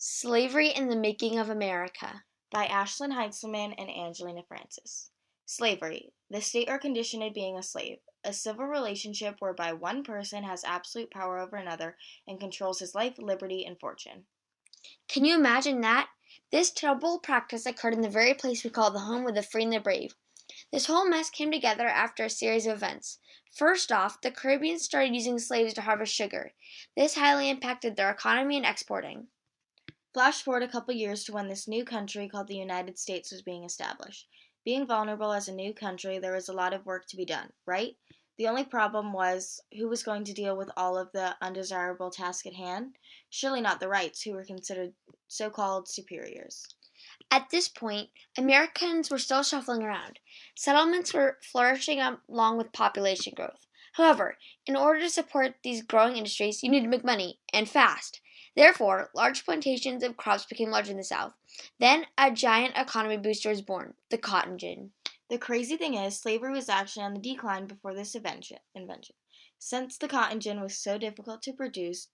Slavery in the Making of America. By Ashlyn and Angelina. Slavery, the state or condition of being a slave, a civil relationship whereby one person has absolute power over another and controls his life, liberty, and fortune. Can you imagine that? This terrible practice occurred in the very place we call the home of the free and the brave. This whole mess came together after a series of events. First off, the Caribbeans started using slaves to harvest sugar. This highly impacted their economy and exporting. Flash forward a couple years to when this new country called the United States was being established. Being vulnerable as a new country, there was a lot of work to be done, right? The only problem was who was going to deal with all of the undesirable tasks at hand? Surely not the whites, who were considered so-called superiors. At this point, Americans were still shuffling around. Settlements were flourishing along with population growth. However, in order to support these growing industries, you needed to make money, and fast. Therefore, large plantations of crops became large in the South. Then, a giant economy booster was born, the cotton gin. The crazy thing is, slavery was actually on the decline before this invention. Since the cotton gin was so difficult to produce,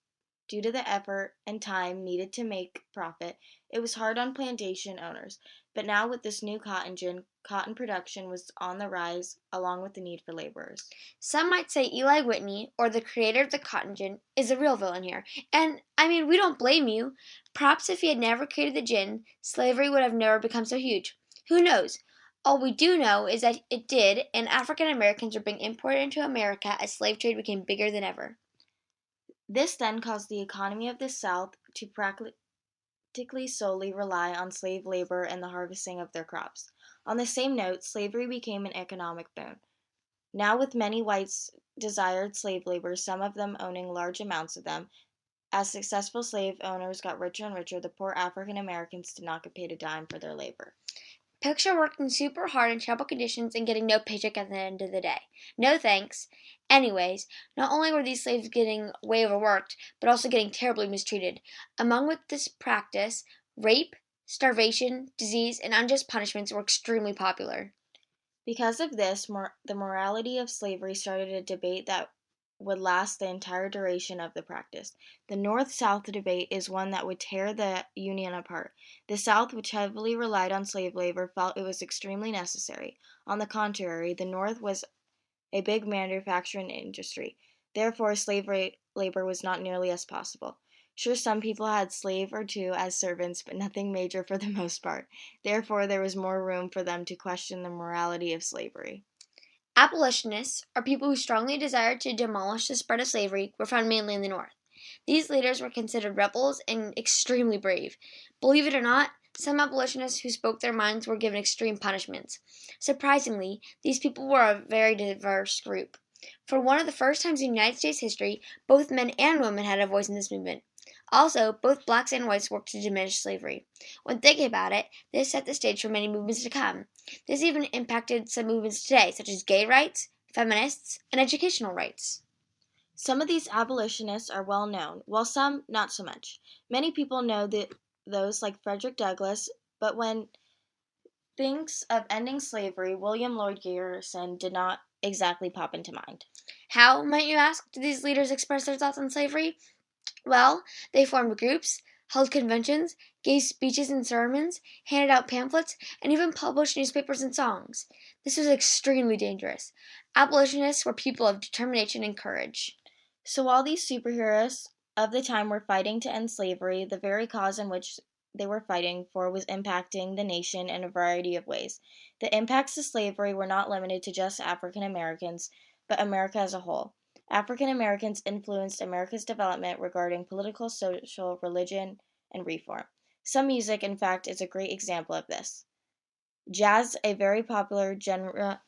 due to the effort and time needed to make profit, it was hard on plantation owners. But now with this new cotton gin, cotton production was on the rise, along with the need for laborers. Some might say Eli Whitney, or the creator of the cotton gin, is the real villain here. And, we don't blame you. Perhaps if he had never created the gin, slavery would have never become so huge. Who knows? All we do know is that it did, and African Americans were being imported into America as slave trade became bigger than ever. This then caused the economy of the South to practically solely rely on slave labor and the harvesting of their crops. On the same note, slavery became an economic boon. Now with many whites desired slave labor, some of them owning large amounts of them, as successful slave owners got richer and richer, the poor African Americans did not get paid a dime for their labor. Picture working super hard in terrible conditions and getting no paycheck at the end of the day. No thanks. Anyways, not only were these slaves getting way overworked, but also getting terribly mistreated. Among with this practice, rape, starvation, disease, and unjust punishments were extremely popular. Because of this, the morality of slavery started a debate that would last the entire duration of the practice. The North-South debate is one that would tear the Union apart. The South, which heavily relied on slave labor, felt it was extremely necessary. On the contrary, the North was a big manufacturing industry. Therefore, slave labor was not nearly as possible. Sure, some people had slave or two as servants, but nothing major for the most part. Therefore, there was more room for them to question the morality of slavery. Abolitionists, or people who strongly desired to demolish the spread of slavery, were found mainly in the North. These leaders were considered rebels and extremely brave. Believe it or not, some abolitionists who spoke their minds were given extreme punishments. Surprisingly, these people were a very diverse group. For one of the first times in United States history, both men and women had a voice in this movement. Also, both blacks and whites worked to diminish slavery. When thinking about it, this set the stage for many movements to come. This even impacted some movements today, such as gay rights, feminists, and educational rights. Some of these abolitionists are well known, while some not so much. Many people know those like Frederick Douglass, but when thinks of ending slavery, William Lloyd Garrison did not exactly pop into mind. How, might you ask, did these leaders express their thoughts on slavery? Well, they formed groups, held conventions, gave speeches and sermons, handed out pamphlets, and even published newspapers and songs. This was extremely dangerous. Abolitionists were people of determination and courage. So all these superheroes of the time were fighting to end slavery. The very cause in which they were fighting for was impacting the nation in a variety of ways. The impacts of slavery were not limited to just African Americans, but America as a whole. African Americans influenced America's development regarding political, social, religion, and reform. Some music, in fact, is a great example of this. Jazz, a very popular genre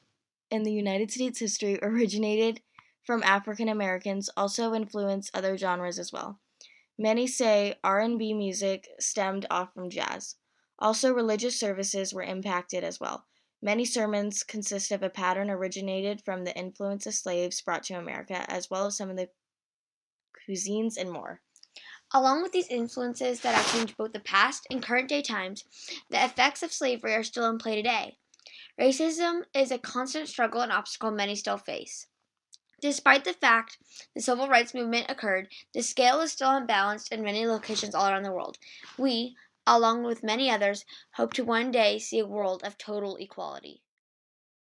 in the United States history, originated from African Americans, also influenced other genres as well. Many say R&B music stemmed off from jazz. Also, religious services were impacted as well. Many sermons consist of a pattern originated from the influence of slaves brought to America, as well as some of the cuisines and more. Along with these influences that have changed both the past and current day times, the effects of slavery are still in play today. Racism is a constant struggle and obstacle many still face. Despite the fact the civil rights movement occurred, the scale is still unbalanced in many locations all around the world. We, along with many others, hope to one day see a world of total equality.